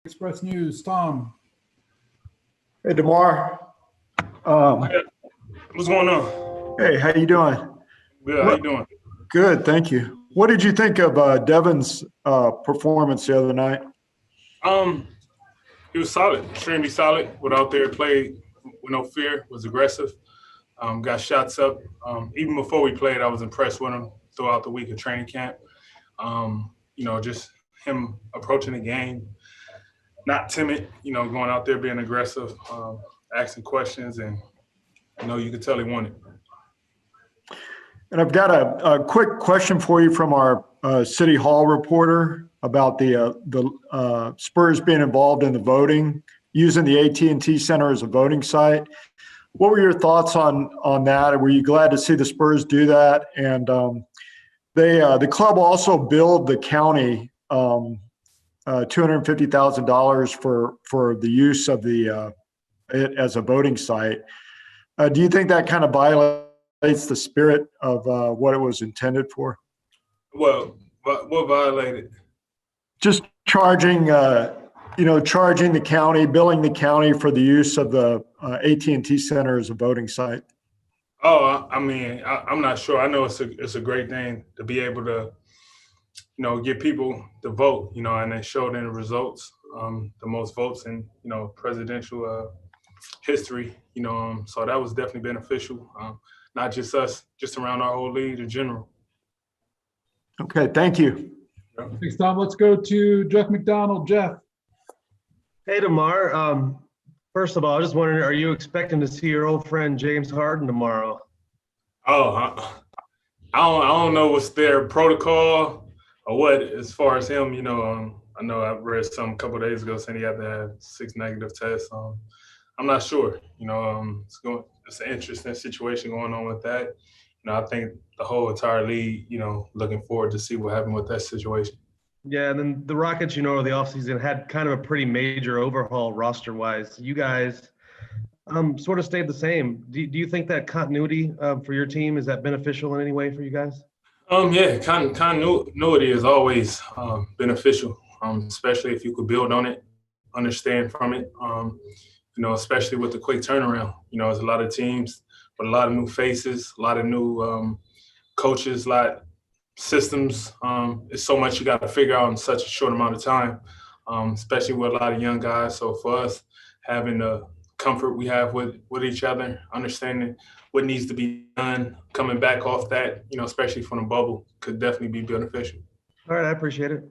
Express News, Tom. Hey, DeMar. What's going on? Hey, how you doing? Good. How What? you doing? Good, thank you. What did you think of Devin's performance the other night? Um, he was solid, extremely solid. Went out there, played with no fear, was aggressive, got shots up. Even before we played, I was impressed with him throughout the week of training camp. Just him approaching the game, not timid. Going out there being aggressive, asking questions, and you could tell he wanted. And I've got a quick question for you from our City Hall reporter about the Spurs being involved in the voting, using the AT&T Center as a voting site. What were your thoughts on that? Were you glad to see the Spurs do that? And the club also billed the county $250,000 for the use of it as a voting site. Do you think that kind of violates the spirit of what it was intended for? Well, what violated? Just charging the county, billing the county for the use of the AT&T Center as a voting site. Oh, I'm not sure. I know it's a great thing to be able to, get people to vote, and they showed in the results, the most votes in, presidential history, so that was definitely beneficial. Not just us, just around our whole league in general. Okay, thank you. Thanks, Tom. Let's go to Jeff McDonald. Jeff. Hey, DeMar. First of all, I was just wondering, are you expecting to see your old friend James Harden tomorrow? Oh, I don't know what's their protocol or what as far as him. I know I read some a couple of days ago saying he had to have 6 negative tests. I'm not sure. It's an interesting situation going on with that. I think the whole entire league, looking forward to see what happened with that situation. Yeah, and then the Rockets, over the offseason had kind of a pretty major overhaul roster-wise. You guys sort of stayed the same. Do you think that continuity for your team, is that beneficial in any way for you guys? Yeah, continuity is always beneficial, especially if you could build on it, understand from it, especially with the quick turnaround. There's a lot of teams with a lot of new faces, a lot of new coaches, a lot of systems. It's so much you got to figure out in such a short amount of time, especially with a lot of young guys. So for us, having the comfort we have with each other, understanding what needs to be done, coming back off that, especially from the bubble, could definitely be beneficial. All right, I appreciate it.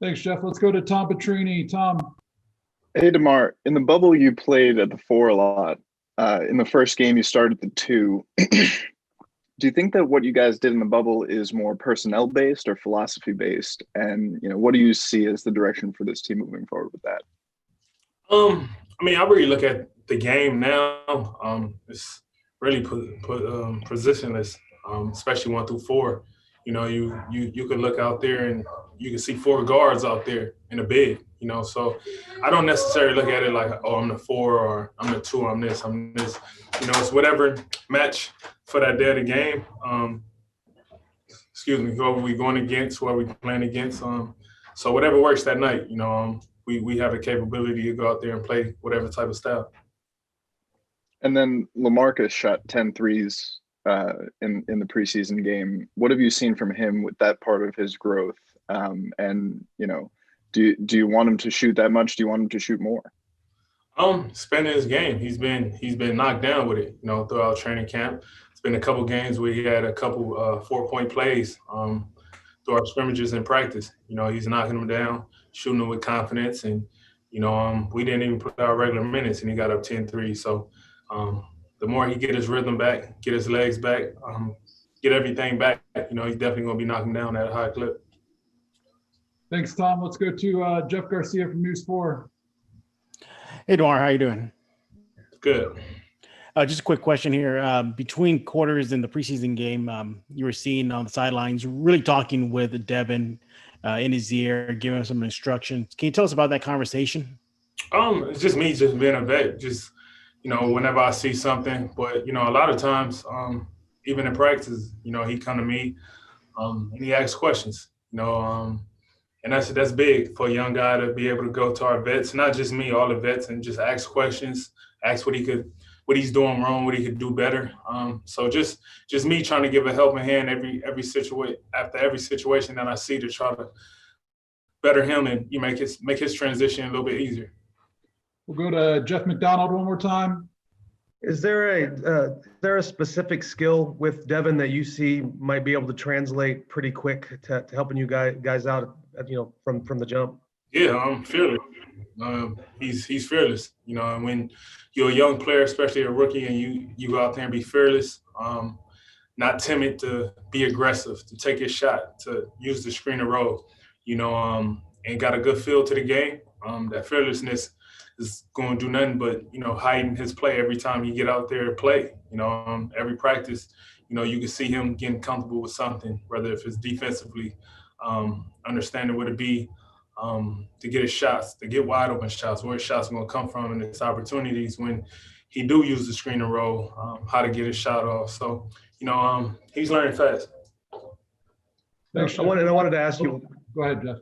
Thanks, Jeff. Let's go to Tom Petrini. Tom. Hey, DeMar. In the bubble, you played at the 4 a lot. In the first game, you started the 2. Do you think that what you guys did in the bubble is more personnel-based or philosophy-based? And, what do you see as the direction for this team moving forward with that? I really look at the game now. It's really positionless, especially 1 through 4. You can look out there and you can see 4 guards out there in a big. So I don't necessarily look at it like, oh, I'm the 4 or I'm the 2, I'm this. It's whatever match for that day of the game. Whoever we going against, whoever we playing against. So whatever works that night, we have the capability to go out there and play whatever type of style. And then LaMarcus shot 10 threes in the preseason game. What have you seen from him with that part of his growth? Do you want him to shoot that much? Do you want him to shoot more? Spending his game. He's been knocked down with it, throughout training camp. It's been a couple games where he had a couple 4-point plays through our scrimmages in practice. He's knocking them down, shooting them with confidence, and we didn't even put our regular minutes, and he got up 10 threes. So the more he get his rhythm back, get his legs back, get everything back, he's definitely going to be knocking down at a high clip. Thanks, Tom. Let's go to Jeff Garcia from News 4. Hey, DeMar, how you doing? Good. Just a quick question here. Between quarters in the preseason game, you were seen on the sidelines really talking with Devin in his ear, giving him some instructions. Can you tell us about that conversation? It's just me just being a vet, just, whenever I see something. But, a lot of times, even in practice, he come to me and he asks questions, And that's big for a young guy to be able to go to our vets, not just me, all the vets, and just ask questions, ask what he's doing wrong, what he could do better. So just me trying to give a helping hand every situation that I see to try to better him and make his transition a little bit easier. We'll go to Jeff McDonald one more time. Is there a specific skill with Devin that you see might be able to translate pretty quick to helping you guys out, from the jump? Yeah, I'm fearless. He's fearless. And when you're a young player, especially a rookie, and you go out there and be fearless, not timid to be aggressive, to take his shot, to use the screen and roll, and got a good feel to the game. That fearlessness is going to do nothing but, hiding his play every time you get out there to play. Every practice, you can see him getting comfortable with something, whether if it's defensively, understanding where to be, to get his shots, to get wide open shots, where his shots are going to come from, and his opportunities when he do use the screen and roll, how to get his shot off. So, he's learning fast. Thanks, I wanted to ask you. Go ahead, Jeff.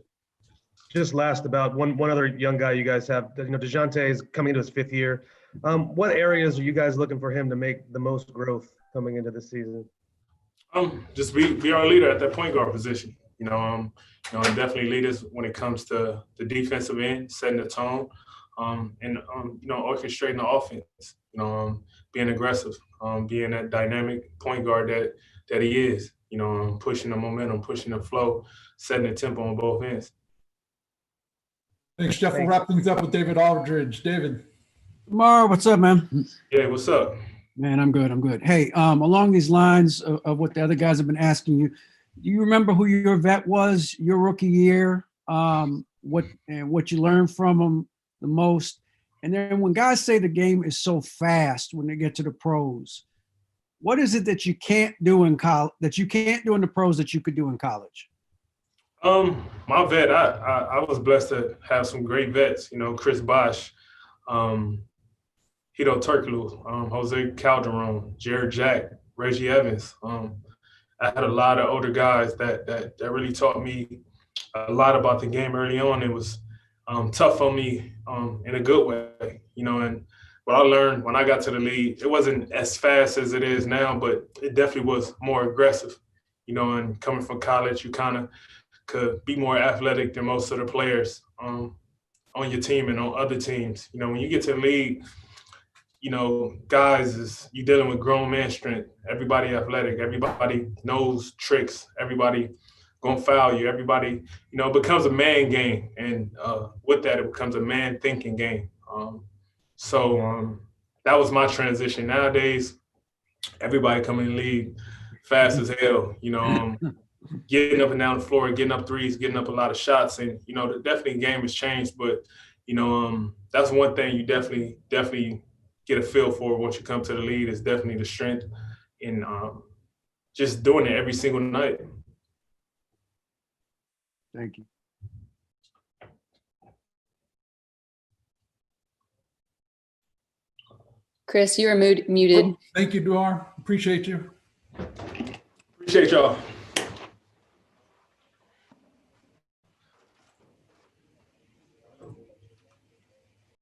Just last about one other young guy you guys have. DeJounte is coming into his 5th year. What areas are you guys looking for him to make the most growth coming into this season? Just be our leader at that point guard position. And definitely lead us when it comes to the defensive end, setting the tone, and orchestrating the offense. Being aggressive, being that dynamic point guard that he is. Pushing the momentum, pushing the flow, setting the tempo on both ends. Thanks, Jeff. We'll wrap things up with David Aldridge. David. DeMar, what's up, man? Yeah, what's up? Man, I'm good. Hey, along these lines of what the other guys have been asking you, do you remember who your vet was your rookie year? What you learned from him the most? And then when guys say the game is so fast when they get to the pros, what is it that you can't do in college, that you can't do in the pros that you could do in college? My vet, I was blessed to have some great vets, Chris Bosh, Hito Turkoglu, Jose Calderon, Jared Jack, Reggie Evans. I had a lot of older guys that really taught me a lot about the game early on. It was tough on me in a good way, and what I learned when I got to the league, it wasn't as fast as it is now, but it definitely was more aggressive, and coming from college, you kind of could be more athletic than most of the players on your team and on other teams. When you get to the league, guys, you dealing with grown man strength. Everybody athletic. Everybody knows tricks. Everybody gonna foul you. Everybody, it becomes a man game. And with that, it becomes a man thinking game. So that was my transition. Nowadays, everybody coming in the league fast as hell, getting up and down the floor, getting up threes, getting up a lot of shots. And, definitely game has changed. But, that's one thing you definitely get a feel for once you come to the league is definitely the strength in just doing it every single night. Thank you. Chris, you are muted. Thank you, Duar. Appreciate you. Appreciate y'all.